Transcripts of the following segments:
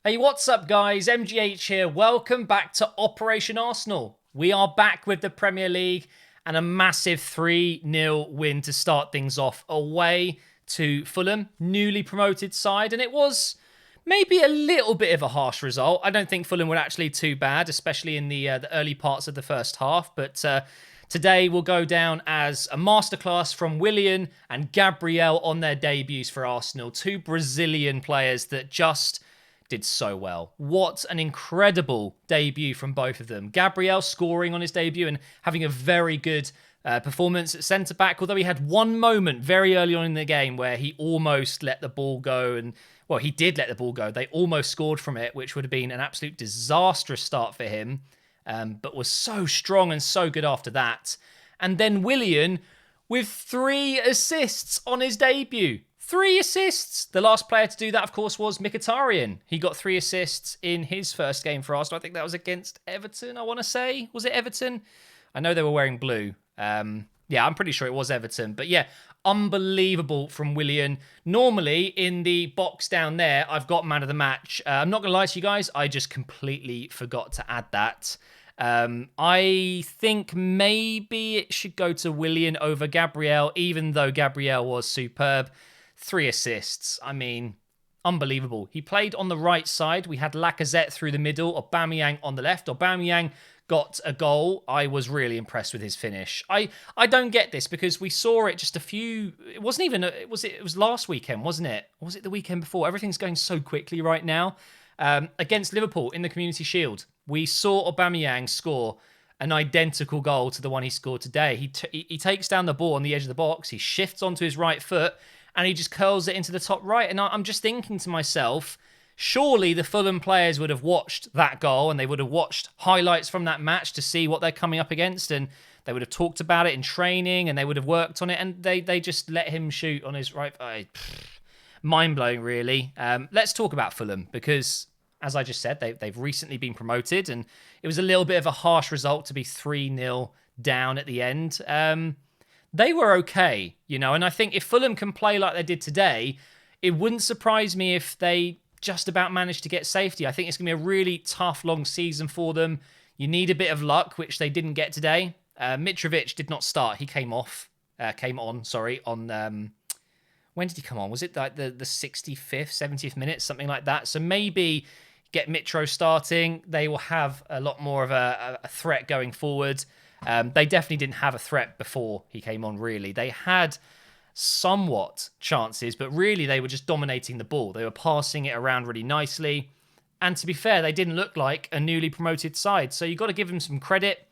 Hey, what's up, guys? MGH here. Welcome back to Operation Arsenal. We are back with the Premier League and a massive 3-0 win to start things off away to Fulham, newly promoted side. And it was maybe a little bit of a harsh result. I don't think Fulham were actually too bad, especially in the early parts of the first half. But today will go down as a masterclass from Willian and Gabriel on their debuts for Arsenal. Two Brazilian players that just did so well. What an incredible debut from both of them. Gabriel scoring on his debut and having a very good performance at centre-back, although he had one moment very early on in the game where he almost let the ball go and, well, he did let the ball go. They almost scored from it, which would have been an absolute disastrous start for him, but was so strong and so good after that. And then Willian with 3 assists on his debut. 3 assists. The last player to do that, of course, was Mkhitaryan. He got 3 assists in his first game for Arsenal. I think that was against Everton, I want to say. Was it Everton? I know they were wearing blue. Yeah, I'm pretty sure it was Everton. But yeah, unbelievable from Willian. Normally, in the box down there, I've got man of the match. I'm not going to lie to you guys. I just completely forgot to add that. I think maybe it should go to Willian over Gabriel, even though Gabriel was superb. 3 assists. I mean, unbelievable. He played on the right side. We had Lacazette through the middle, Aubameyang on the left. Aubameyang got a goal. I was really impressed with his finish. I don't get this because we saw it just a few. It wasn't even. It was last weekend, wasn't it? Or was it the weekend before? Everything's going so quickly right now. Against Liverpool in the Community Shield, we saw Aubameyang score an identical goal to the one he scored today. He takes down the ball on the edge of the box. He shifts onto his right foot and he just curls it into the top right. And I'm just thinking to myself, surely the Fulham players would have watched that goal and they would have watched highlights from that match to see what they're coming up against, and they would have talked about it in training and they would have worked on it, and they just let him shoot on his right. Mind-blowing, really. Let's talk about Fulham because, as I just said, they've recently been promoted and it was a little bit of a harsh result to be 3-0 down at the end. They were okay, and I think if Fulham can play like they did today, it wouldn't surprise me if they just about managed to get safety. I think it's going to be a really tough, long season for them. You need a bit of luck, which they didn't get today. Mitrovic did not start. He came on, on... when did he come on? Was it like the 65th, 70th minute, something like that? So maybe get Mitro starting. They will have a lot more of a threat going forward. They definitely didn't have a threat before he came on, really. They had somewhat chances, but really they were just dominating the ball. They were passing it around really nicely. And to be fair, they didn't look like a newly promoted side. So you've got to give them some credit.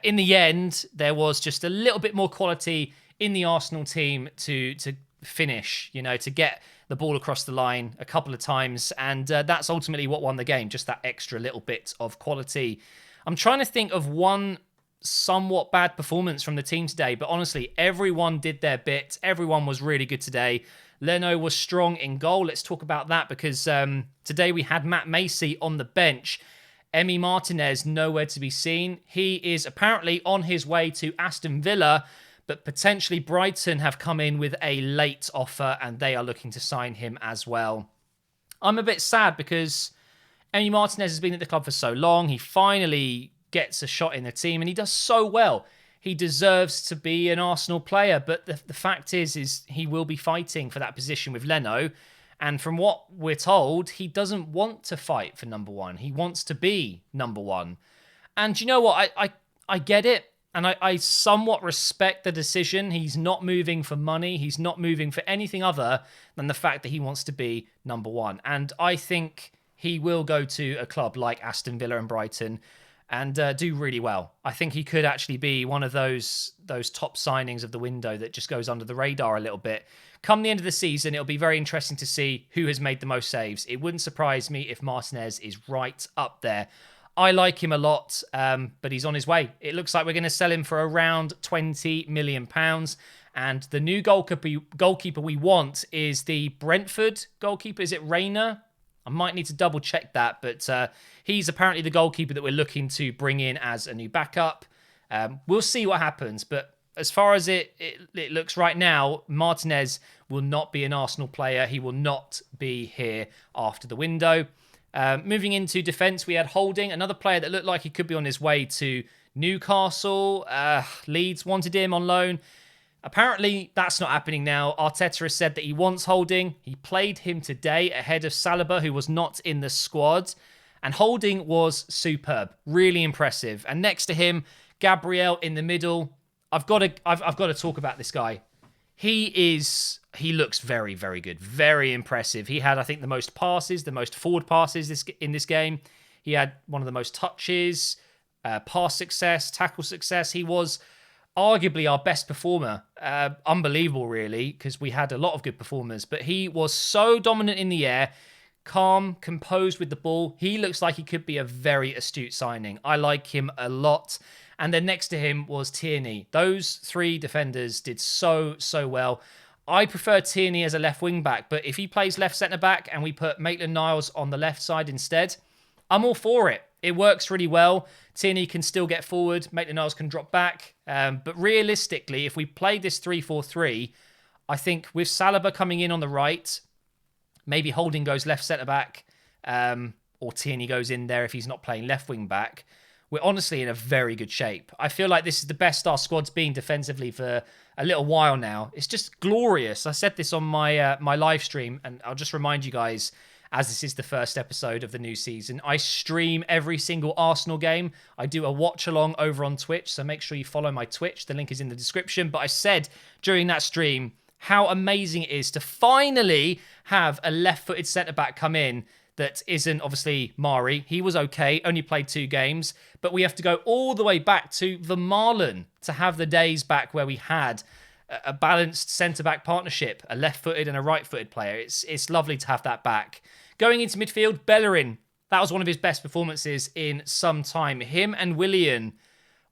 In the end, there was just a little bit more quality in the Arsenal team to finish, to get the ball across the line a couple of times. And that's ultimately what won the game, just that extra little bit of quality. I'm trying to think of one somewhat bad performance from the team today, but honestly, everyone did their bit. Everyone was really good today. Leno was strong in goal. Let's talk about that because today we had Matt Macey on the bench. Emi Martinez nowhere to be seen. He is apparently on his way to Aston Villa, but potentially Brighton have come in with a late offer and they are looking to sign him as well. I'm a bit sad because Emi Martinez has been at the club for so long. He finally gets a shot in the team and he does so well. He deserves to be an Arsenal player, but the fact is he will be fighting for that position with Leno. And from what we're told, he doesn't want to fight for number 1. He wants to be number 1. And you know what? I get it. And I somewhat respect the decision. He's not moving for money. He's not moving for anything other than the fact that he wants to be number 1. And I think he will go to a club like Aston Villa and Brighton and do really well. I think he could actually be one of those top signings of the window that just goes under the radar a little bit. Come the end of the season, it'll be very interesting to see who has made the most saves. It wouldn't surprise me if Martinez is right up there. I like him a lot, but he's on his way. It looks like we're going to sell him for around £20 million. And the new goalkeeper we want is the Brentford goalkeeper. Is it Rayner? I might need to double check that, but he's apparently the goalkeeper that we're looking to bring in as a new backup. We'll see what happens, but as far as it looks right now, Martinez will not be an Arsenal player. He will not be here after the window. Moving into defence, we had Holding, another player that looked like he could be on his way to Newcastle. Leeds wanted him on loan. Apparently, that's not happening now. Arteta has said that he wants Holding. He played him today ahead of Saliba, who was not in the squad. And Holding was superb. Really impressive. And next to him, Gabriel in the middle. I've got to talk about this guy. He looks very, very good. Very impressive. He had, I think, the most passes, the most forward passes in this game. He had one of the most touches, pass success, tackle success. He was arguably our best performer. Unbelievable, really, because we had a lot of good performers. But he was so dominant in the air, calm, composed with the ball. He looks like he could be a very astute signing. I like him a lot. And then next to him was Tierney. Those three defenders did so well. I prefer Tierney as a left wing back, but if he plays left centre back and we put Maitland-Niles on the left side instead, I'm all for it. It works really well. Tierney can still get forward. Maitland-Niles can drop back. But realistically, if we play this 3-4-3, I think with Saliba coming in on the right, maybe Holding goes left centre back, or Tierney goes in there if he's not playing left wing back. We're honestly in a very good shape. I feel like this is the best our squad's been defensively for a little while now. It's just glorious. I said this on my my live stream, and I'll just remind you guys, as this is the first episode of the new season, I stream every single Arsenal game. I do a watch along over on Twitch, so make sure you follow my Twitch. The link is in the description. But I said during that stream how amazing it is to finally have a left-footed centre-back come in that isn't obviously Mari. He was okay, only played 2 games, but we have to go all the way back to the Marlon to have the days back where we had a balanced centre-back partnership, a left-footed and a right-footed player. It's lovely to have that back. Going into midfield, Bellerin. That was one of his best performances in some time. Him and Willian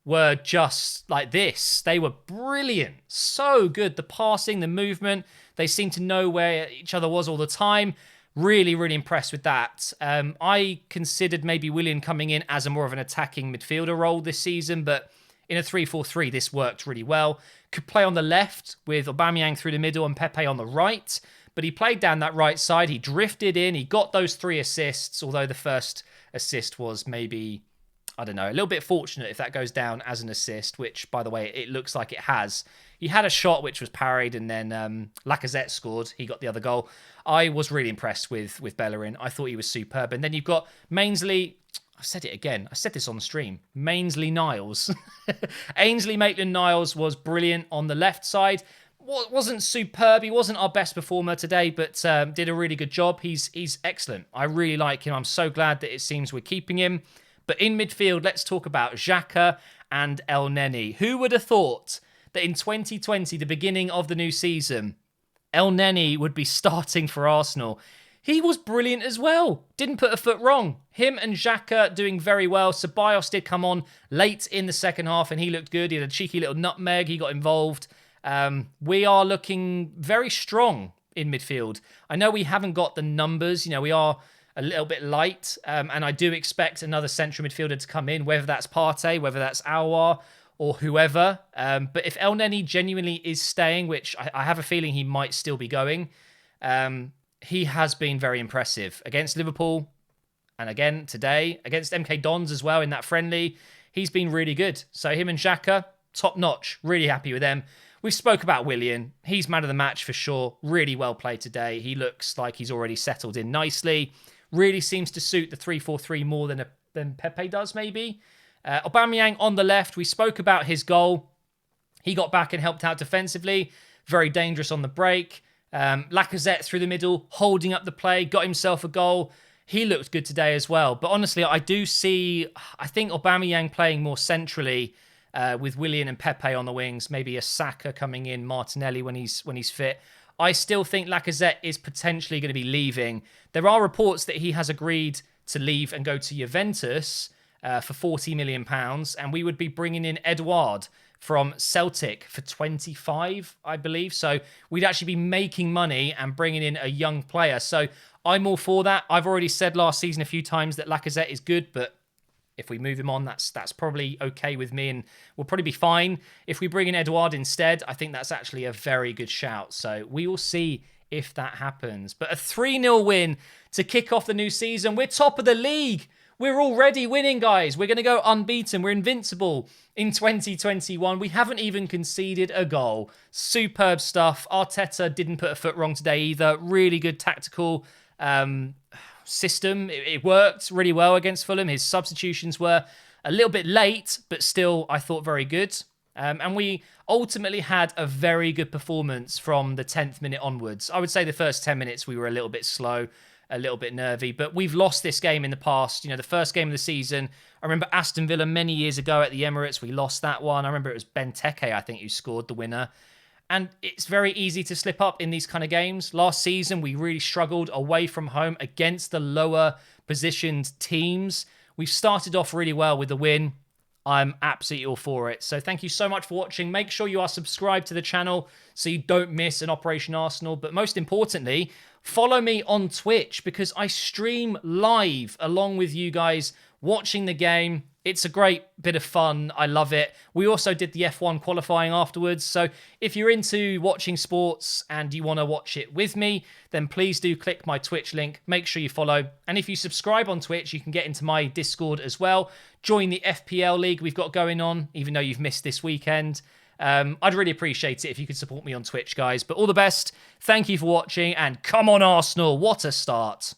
were just like this. They were brilliant. So good. The passing, the movement. They seemed to know where each other was all the time. Really, really impressed with that. I considered maybe Willian coming in as a more of an attacking midfielder role this season, but in a 3-4-3, this worked really well. Could play on the left with Aubameyang through the middle and Pepe on the right, but he played down that right side. He drifted in. He got those 3 assists, although the first assist was maybe, I don't know, a little bit fortunate if that goes down as an assist, which, by the way, it looks like it has. He had a shot which was parried, and then Lacazette scored. He got the other goal. I was really impressed with Bellerin. I thought he was superb. And then you've got Mainsley. I said it again. I said this on stream. Mainsley-Niles. Ainsley Maitland-Niles was brilliant on the left side. Wasn't superb. He wasn't our best performer today, but did a really good job. He's excellent. I really like him. I'm so glad that it seems we're keeping him. But in midfield, let's talk about Xhaka and El Neni. Who would have thought that in 2020, the beginning of the new season, El Neni would be starting for Arsenal? He was brilliant as well. Didn't put a foot wrong. Him and Xhaka doing very well. Ceballos did come on late in the second half and he looked good. He had a cheeky little nutmeg. He got involved. We are looking very strong in midfield. I know we haven't got the numbers. You know, we are a little bit light. And I do expect another central midfielder to come in, whether that's Partey, whether that's Aouar, or whoever. But if El Neni genuinely is staying, which I have a feeling he might still be going, he has been very impressive against Liverpool. And again, today, against MK Dons as well in that friendly. He's been really good. So him and Xhaka, top notch. Really happy with them. We spoke about Willian. He's man of the match for sure. Really well played today. He looks like he's already settled in nicely. Really seems to suit the 3-4-3 more than Pepe does, maybe. Aubameyang on the left. We spoke about his goal. He got back and helped out defensively. Very dangerous on the break. Lacazette through the middle, holding up the play, got himself a goal. He looked good today as well. But honestly, I think Aubameyang playing more centrally with Willian and Pepe on the wings, maybe a Saka coming in, Martinelli when he's fit. I still think Lacazette is potentially going to be leaving. There are reports that he has agreed to leave and go to Juventus for £40 million, and we would be bringing in Edouard from Celtic for 25, I believe. So we'd actually be making money and bringing in a young player. So I'm all for that. I've already said last season a few times that Lacazette is good, but if we move him on, that's probably okay with me, and we'll probably be fine. If we bring in Edouard instead, I think that's actually a very good shout. So we will see if that happens. But a 3-0 win to kick off the new season. We're top of the league. We're already winning, guys. We're going to go unbeaten. We're invincible in 2021. We haven't even conceded a goal. Superb stuff. Arteta didn't put a foot wrong today either. Really good tactical system. It worked really well against Fulham. His substitutions were a little bit late, but still, I thought, very good. And we ultimately had a very good performance from the 10th minute onwards. I would say the first 10 minutes we were a little bit slow, a little bit nervy, but we've lost this game in the past. You know, the first game of the season, I remember Aston Villa many years ago at the Emirates, we lost that one. I remember it was Benteke, I think, who scored the winner. And it's very easy to slip up in these kind of games. Last season, we really struggled away from home against the lower positioned teams. We've started off really well with the win. I'm absolutely all for it. So thank you so much for watching. Make sure you are subscribed to the channel so you don't miss an Operation Arsenal. But most importantly, follow me on Twitch because I stream live along with you guys watching the game. It's a great bit of fun. I love it. We also did the F1 qualifying afterwards. So if you're into watching sports and you want to watch it with me, then please do click my Twitch link. Make sure you follow. And if you subscribe on Twitch, you can get into my Discord as well. Join the FPL League we've got going on, even though you've missed this weekend. I'd really appreciate it if you could support me on Twitch, guys. But all the best. Thank you for watching. And come on, Arsenal. What a start.